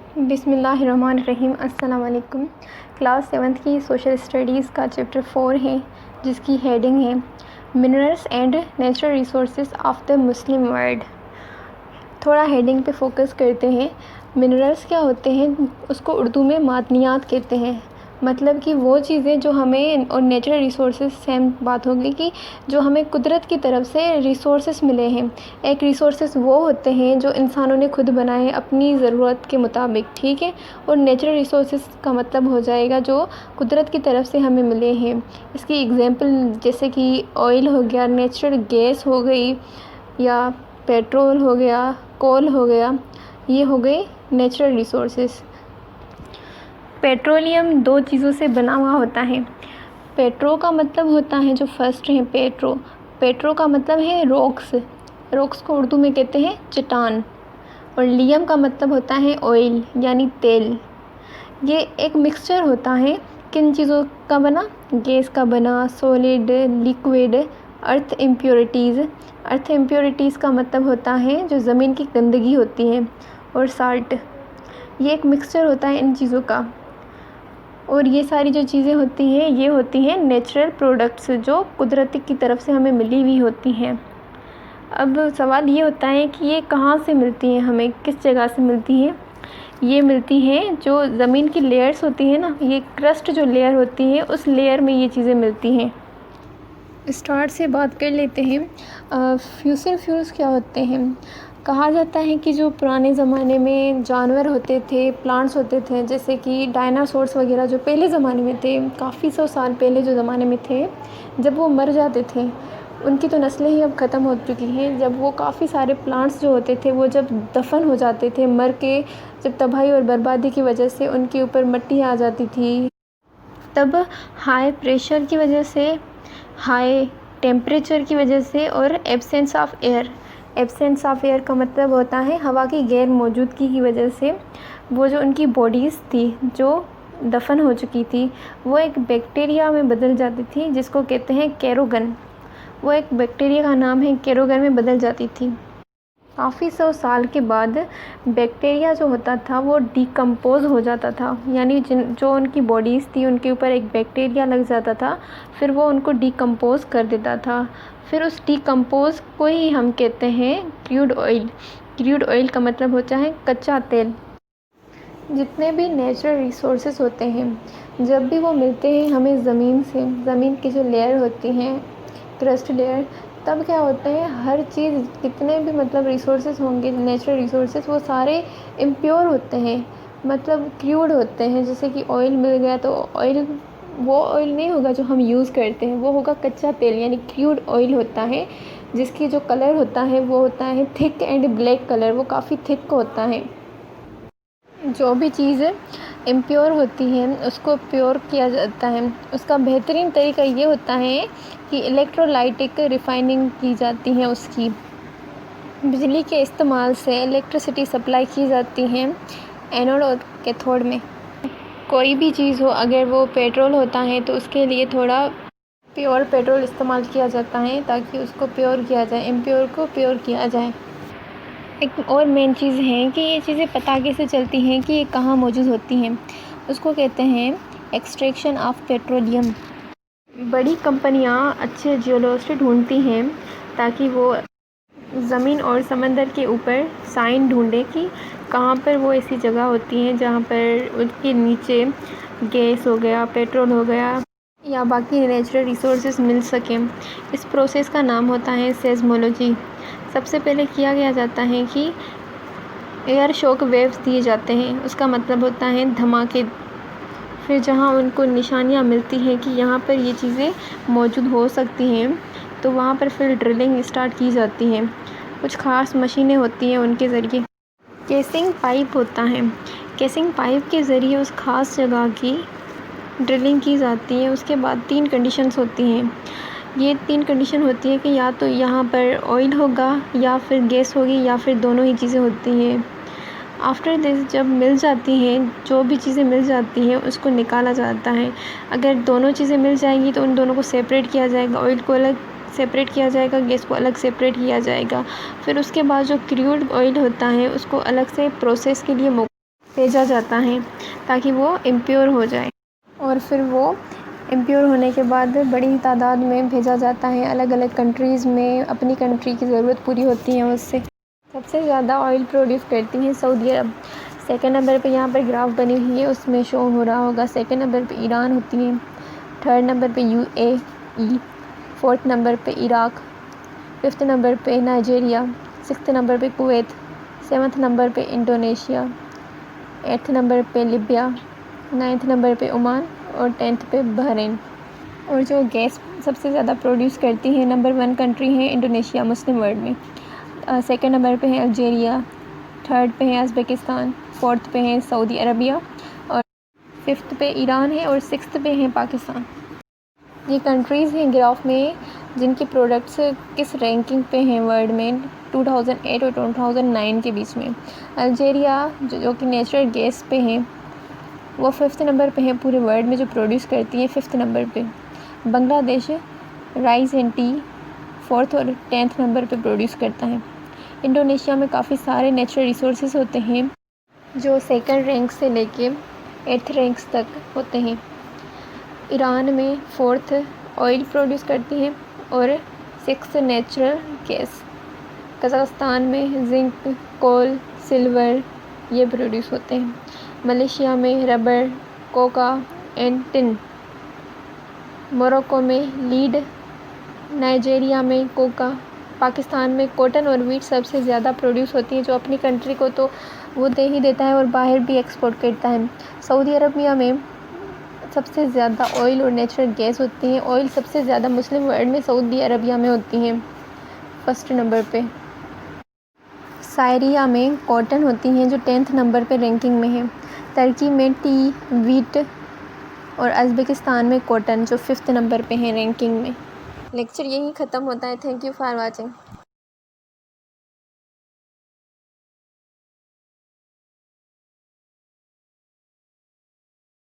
बिस्मिल्लाहिर्रहमानिर्रहीम। अस्सलाम वालेकुम। क्लास 7th की सोशल स्टडीज़ का चैप्टर 4 है, जिसकी हेडिंग है minerals and natural resources of the Muslim world. थोड़ा हेडिंग पे फोकस करते हैं। मिनरल्स क्या होते हैं, उसको उर्दू में मादनियात कहते हैं। मतलब कि वो चीज़ें जो हमें, और नेचुरल रिसोर्सेज सेम बात होगी कि जो हमें कुदरत की तरफ से रिसोर्सेज मिले हैं। एक रिसोर्सेज वो होते हैं जो इंसानों ने खुद बनाए अपनी ज़रूरत के मुताबिक, ठीक है। और नेचुरल रिसोर्सेज का मतलब हो जाएगा जो कुदरत की तरफ से हमें मिले हैं। इसकी एग्जांपल जैसे कि ऑयल हो गया, नेचुरल गैस हो गई, या पेट्रोल हो गया, कोल हो गया, ये हो गए नेचुरल रिसोर्सेज। पेट्रोलियम दो चीज़ों से बना हुआ होता है। पेट्रो का मतलब होता है जो फर्स्ट है पेट्रो। पेट्रो का मतलब है रॉक्स। रॉक्स को उर्दू में कहते हैं चट्टान। और लियम का मतलब होता है ऑयल यानी तेल। ये एक मिक्सचर होता है किन चीज़ों का बना, गैस का बना, सॉलिड, लिक्विड, अर्थ इम्प्योरिटीज़। अर्थ इम्प्योरिटीज़ का मतलब होता है जो ज़मीन की गंदगी होती है, और साल्ट। ये एक मिक्सचर होता है इन चीज़ों का। और ये सारी जो चीज़ें होती हैं ये होती हैं नेचुरल प्रोडक्ट्स जो कुदरती की तरफ से हमें मिली हुई होती हैं। अब सवाल ये होता है कि ये कहाँ से मिलती हैं, हमें किस जगह से मिलती हैं। ये मिलती हैं जो ज़मीन की लेयर्स होती हैं ना, ये क्रस्ट जो लेयर होती है उस लेयर में ये चीज़ें मिलती हैं। स्टार्ट से बात कर लेते हैं। फ्यूसल फ्यूल्स क्या होते हैं। कहा जाता है कि जो पुराने ज़माने में जानवर होते थे, प्लांट्स होते थे, जैसे कि डायनासोर्स वगैरह जो पहले ज़माने में थे, काफ़ी 100 साल पहले जो ज़माने में थे, जब वो मर जाते थे, उनकी तो नस्लें ही अब ख़त्म हो चुकी हैं। जब वो काफ़ी सारे प्लांट्स जो होते थे वो जब दफन हो जाते थे मर के, जब तबाही और बर्बादी की वजह से उनके ऊपर मिट्टी आ जाती थी, तब हाई प्रेशर की वजह से, हाई टेम्परेचर की वजह से, और absence of air. Absence of air का मतलब होता है हवा की गैर मौजूदगी की वजह से वो जो उनकी बॉडीज़ थी जो दफन हो चुकी थी, वो एक बैक्टीरिया में बदल जाती थी, जिसको कहते हैं केरोगन। वो एक बैक्टीरिया का नाम है, केरोगन में बदल जाती थी। काफ़ी 100 साल के बाद बैक्टीरिया जो होता था वो डिकम्पोज़ हो जाता था, यानी जो उनकी बॉडीज़ थी उनके ऊपर एक बैक्टीरिया लग जाता था, फिर वो उनको डिकम्पोज़ कर देता था। फिर उस डिकम्पोज़ को ही हम कहते हैं क्रूड ऑयल। क्रूड ऑयल का मतलब होता है कच्चा तेल। जितने भी नेचुरल रिसोर्सेज होते हैं, जब भी वो मिलते हैं हमें ज़मीन से, ज़मीन की जो लेयर होती हैं, क्रस्ट लेयर, तब क्या होता है हर चीज़, कितने भी मतलब रिसोर्सेज होंगे नेचुरल रिसोर्सेज, वो सारे इम्प्योर होते हैं, मतलब क्रूड होते हैं। जैसे कि ऑयल मिल गया तो ऑयल, वो ऑयल नहीं होगा जो हम यूज़ करते हैं, वो होगा कच्चा तेल यानी क्रूड ऑयल होता है, जिसकी जो कलर होता है वो होता है थिक एंड ब्लैक कलर, वो काफ़ी थिक होता है। जो भी चीज़ इम्प्योर होती है उसको प्योर किया जाता है। उसका बेहतरीन तरीका ये होता है कि इलेक्ट्रोलाइटिक रिफाइनिंग की जाती है उसकी। बिजली के इस्तेमाल से इलेक्ट्रिसिटी सप्लाई की जाती है एनोड और कैथोड में। कोई भी चीज़ हो, अगर वो पेट्रोल होता है तो उसके लिए थोड़ा प्योर पेट्रोल इस्तेमाल किया जाता है ताकि उसको प्योर किया जाए, इम्प्योर को प्योर किया जाए। एक और मेन चीज़ है कि ये चीज़ें पता कैसे चलती हैं कि ये कहाँ मौजूद होती हैं, उसको कहते हैं एक्सट्रैक्शन ऑफ पेट्रोलियम। बड़ी कंपनियां अच्छे जियोलॉजिस्ट ढूंढती हैं ताकि वो ज़मीन और समंदर के ऊपर साइन ढूंढे कि कहाँ पर वो ऐसी जगह होती हैं जहाँ पर उसके नीचे गैस हो गया, पेट्रोल हो गया, या बाकी नेचुरल रिसोर्सेज मिल सकें। इस प्रोसेस का नाम होता है सेस्मोलॉजी। सबसे पहले किया गया जाता है कि एयर शॉक वेव्स दिए जाते हैं, उसका मतलब होता है धमाके। फिर जहाँ उनको निशानियाँ मिलती हैं कि यहाँ पर ये चीज़ें मौजूद हो सकती हैं, तो वहाँ पर फिर ड्रिलिंग स्टार्ट की जाती है। कुछ ख़ास मशीनें होती हैं उनके ज़रिए। केसिंग पाइप होता है, केसिंग पाइप के ज़रिए उस ख़ास जगह की ड्रिलिंग की जाती है। उसके बाद 3 कंडीशंस होती हैं। ये 3 कंडीशन होती है कि या तो यहाँ पर ऑयल होगा, या फिर गैस होगी, या फिर दोनों ही चीज़ें होती हैं। आफ्टर दिस जब मिल जाती हैं, जो भी चीज़ें मिल जाती हैं उसको निकाला जाता है। अगर दोनों चीज़ें मिल जाएंगी तो उन दोनों को सेपरेट किया जाएगा, ऑयल को अलग सेपरेट किया जाएगा, गैस को अलग सेपरेट किया जाएगा। फिर उसके बाद जो क्रूड ऑयल होता है उसको अलग से प्रोसेस के लिए भेजा जाता है ताकि वो इम्प्योर हो जाए, और फिर वो इम्प्योर होने के बाद बड़ी तादाद में भेजा जाता है अलग अलग कंट्रीज़ में। अपनी कंट्री की ज़रूरत पूरी होती है उससे। सबसे ज़्यादा ऑयल प्रोड्यूस करती हैं सऊदी अरब। सेकंड नंबर पे यहाँ पर ग्राफ बनी हुई है, उसमें शो हो रहा होगा। सेकंड नंबर पे ईरान होती है, थर्ड नंबर पे UAE, फोर्थ नंबर पे इराक, फिफ्थ नंबर पे नाइजीरिया, सिक्स्थ नंबर पे कुवैत, सेवन्थ नंबर पे इंडोनेशिया, एट्थ नंबर पे लिबिया, नाइन्थ नंबर पे ओमान और 10th पे बहरीन। और जो गैस सबसे ज़्यादा प्रोड्यूस करती है, नंबर 1 कंट्री है इंडोनेशिया मुस्लिम वर्ल्ड में। सेकंड नंबर पे है अल्जीरिया, थर्ड पे है उज़्बेकिस्तान, फोर्थ पे है सऊदी अरबिया और फिफ्थ पे ईरान है और सिक्स्थ पे है पाकिस्तान। ये कंट्रीज़ हैं ग्राफ में जिनके प्रोडक्ट्स किस रैंकिंग पे हैं वर्ल्ड में 2008 और 2009 के बीच में। अल्जीरिया जो कि नेचुरल गैस पे हैं, वो 5th नंबर पे है पूरे वर्ल्ड में जो प्रोड्यूस करती है, 5th नंबर पे। Bangladesh rice and T 4th और 10th नंबर पे प्रोड्यूस करता है। इंडोनेशिया में काफ़ी सारे नेचुरल रिसोर्सेज होते हैं जो 2nd रैंक से लेके 8th रैंक्स तक होते हैं। ईरान में 4th ऑयल प्रोड्यूस करती है और 6th नेचुरल गैस। कज़ाकिस्तान में जिंक, कोल, सिल्वर ये प्रोड्यूस होते हैं। मलेशिया में rubber, Coca and tin. Morocco में लीड, नाइजीरिया में कोका। पाकिस्तान में कॉटन और वीट सबसे ज़्यादा प्रोड्यूस होती है, जो अपनी कंट्री को तो वो दे ही देता है और बाहर भी एक्सपोर्ट करता है। सऊदी अरबिया में सबसे ज़्यादा ऑयल और नेचुरल गैस होती है। ऑयल सबसे ज़्यादा मुस्लिम वर्ल्ड में सऊदी अरबिया में होती है 1st नंबर पे। साइरिया में कॉटन होती हैं जो 10th नंबर पे रैंकिंग में है। तुर्की में टी, वीट और उज़्बेकिस्तान में कॉटन जो 5th नंबर पे है रैंकिंग में। लेक्चर यही ख़त्म होता है। Thank you for watching.